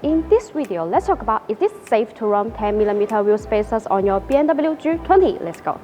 In this video, let's talk about is it safe to run 10mm wheel spacers on your BMW G20? Let's go.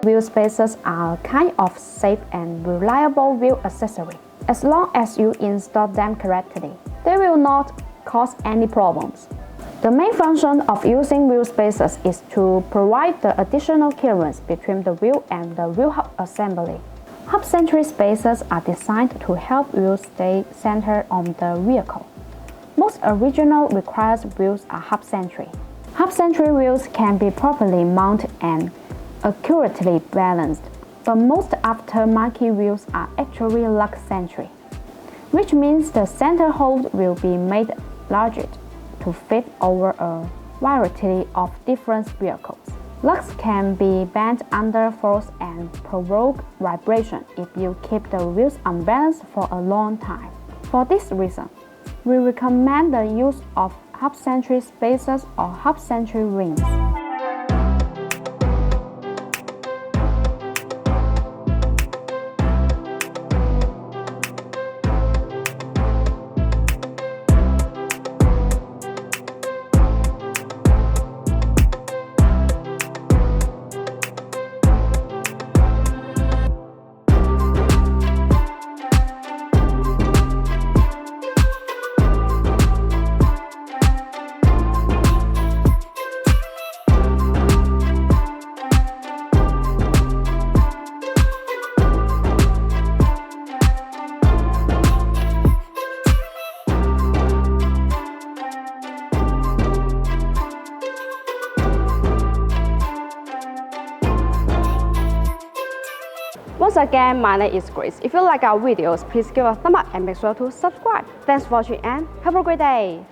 Wheel spacers are a kind of safe and reliable wheel accessory. As long as you install them correctly, they will not cause any problems. The main function of using wheel spacers is to provide the additional clearance between the wheel and the wheel hub assembly. Hub-centric spacers are designed to help wheels stay centered on the vehicle. Most original required wheels are hub-centric. Hub-centric wheels can be properly mounted and accurately balanced, but most aftermarket wheels are actually lug-centric, which means the center hold will be made larger to fit over a variety of different vehicles. Lugs can be bent under force and provoke vibration if you keep the wheels unbalanced for a long time. For this reason, we recommend the use of hub-centric spacers or hub-centric rings. Once again, my name is Grace. If you like our videos, please give a thumbs up and make sure to subscribe. Thanks for watching and have a great day.